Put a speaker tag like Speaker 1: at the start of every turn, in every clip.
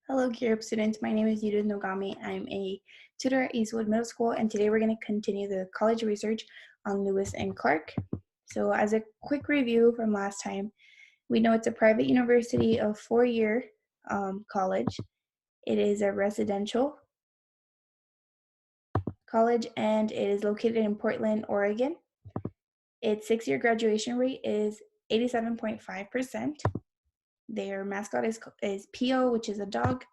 Speaker 1: Hello, Gear Up students. My name is Yudith Nogami. I'm a tutor at Eastwood Middle School, and today we're going to continue the college research on Lewis and Clark. So as a quick review from last time, we know it's a private university of four-year college. It is a residential college, and it is located in Portland, Oregon. Its six-year graduation rate is 87.5%. Their mascot is Pio, which is a dog.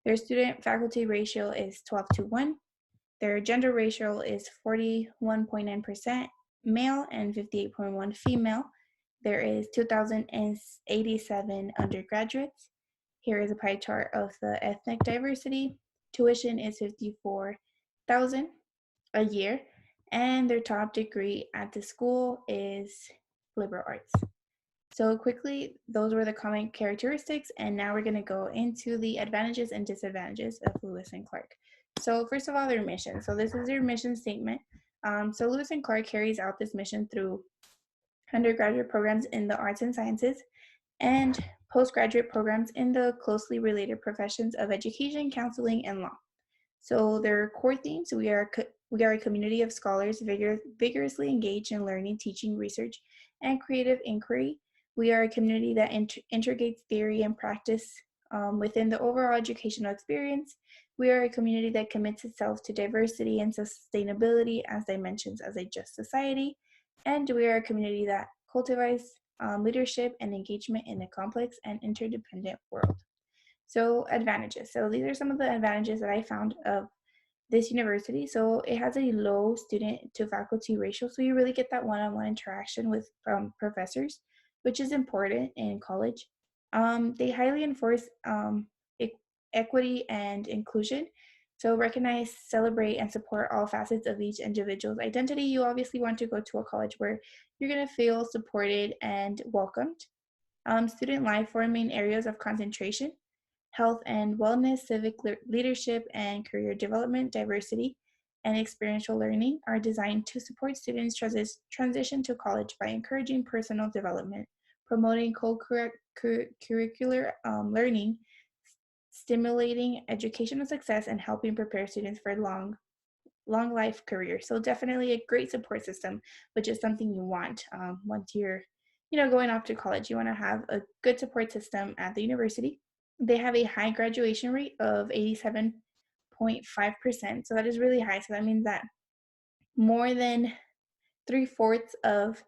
Speaker 1: Their student-faculty ratio is 12:1. Their gender ratio is 41.9% male and 58.1% female. There is 2,087 undergraduates. Here is a pie chart of the ethnic diversity. Tuition is $54,000 a year, and their top degree at the school is liberal arts. So quickly, those were the common characteristics, and now we're going to go into the advantages and disadvantages of Lewis and Clark. So first of all, their mission. So this is their mission statement. So Lewis and Clark carries out this mission through undergraduate programs in the arts and sciences and postgraduate programs in the closely related professions of education, counseling, and law. So their core themes: we are a community of scholars vigorously engaged in learning, teaching, research, and creative inquiry. We are a community that integrates theory and practice within the overall educational experience. We are a community that commits itself to diversity and sustainability as dimensions as a just society. And we are a community that cultivates leadership and engagement in a complex and interdependent world. So advantages. So these are some of the advantages that I found of this university. So it has a low student to faculty ratio. So you really get that one-on-one interaction with professors, which is important in college. They highly enforce equity and inclusion. So recognize, celebrate, and support all facets of each individual's identity. You obviously want to go to a college where you're going to feel supported and welcomed. Student life, four main areas of concentration: health and wellness, civic leadership and career development, diversity, and experiential learning are designed to support students' transition to college by encouraging personal development, promoting co-curricular learning, stimulating educational success, and helping prepare students for long life career. So definitely a great support system, which is something you want once you're going off to college. You want to have a good support system at the university. They have a high graduation rate of 87.5%. So that is really high. So that means that more than 3/4 of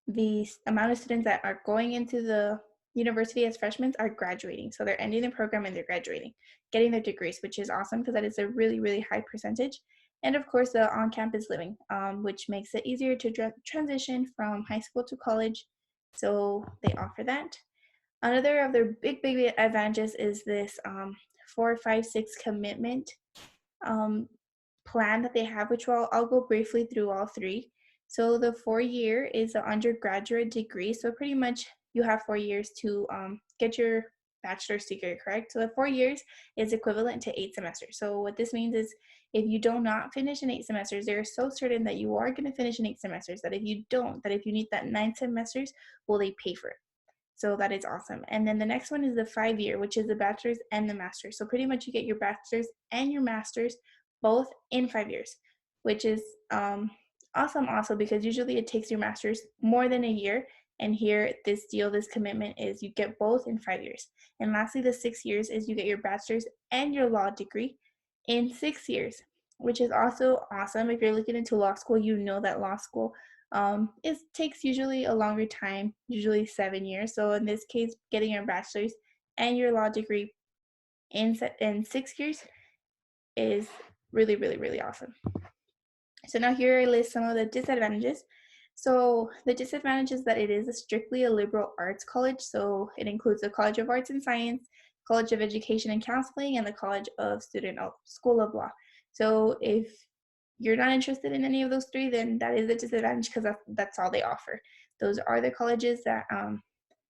Speaker 1: the amount of students that are going into the university as freshmen are graduating. So they're ending the program and they're graduating, getting their degrees, which is awesome because that is a really, really high percentage. And of course, the on-campus living, which makes it easier to transition from high school to college. So they offer that. Another of their big advantages is this 4-5-6 commitment plan that they have, which I'll go briefly through all three. So the 4-year is an undergraduate degree. So pretty much you have 4 years to get your bachelor's degree, correct? So the 4 years is equivalent to 8 semesters. So what this means is if you do not finish in 8 semesters, they're so certain that you are going to finish in 8 semesters that if you don't, that if you need that 9 semesters, will they pay for it? So that is awesome. And then the next one is the 5-year, which is the bachelor's and the master's. So pretty much you get your bachelor's and your master's both in 5 years, which is awesome also because usually it takes your master's more than a year. And here, this commitment is you get both in 5 years. And lastly, the 6 years is you get your bachelor's and your law degree in 6 years, which is also awesome. If you're looking into law school, you know that law school it takes usually a longer time, usually 7 years. So in this case, getting your bachelor's and your law degree in 6 years is really, really, really awesome. So now here I list some of the disadvantages. So the disadvantage is that it is strictly a liberal arts college. So it includes the College of Arts and Science, College of Education and Counseling, and the College of School of Law. So if you're not interested in any of those three, then that is a disadvantage because that's all they offer. Those are the colleges that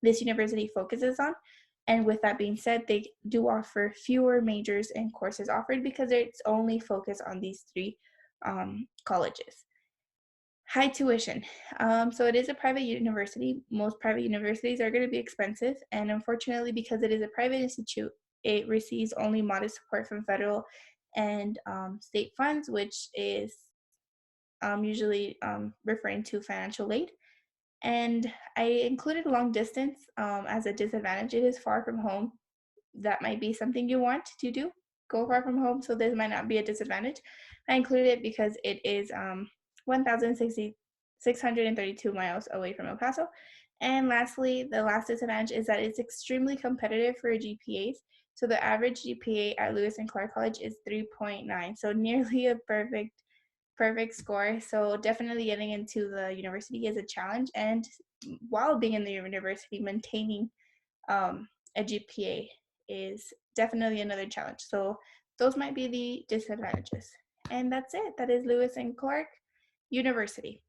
Speaker 1: this university focuses on. And with that being said, they do offer fewer majors and courses offered because it's only focused on these three colleges. High tuition. So it is a private university. Most private universities are going to be expensive. And unfortunately, because it is a private it receives only modest support from federal and state funds, which is usually referring to financial aid. And I included long distance as a disadvantage. It is far from home. That might be something you want to do, go far from home, so this might not be a disadvantage. I included it because it is 1,632 miles away from El Paso. And lastly, the last disadvantage is that it's extremely competitive for GPAs. So the average GPA at Lewis and Clark College is 3.9, so nearly a perfect score. So definitely getting into the university is a challenge, and while being in the university, maintaining a GPA is definitely another challenge. So those might be the disadvantages. And that's it. That is Lewis and Clark University.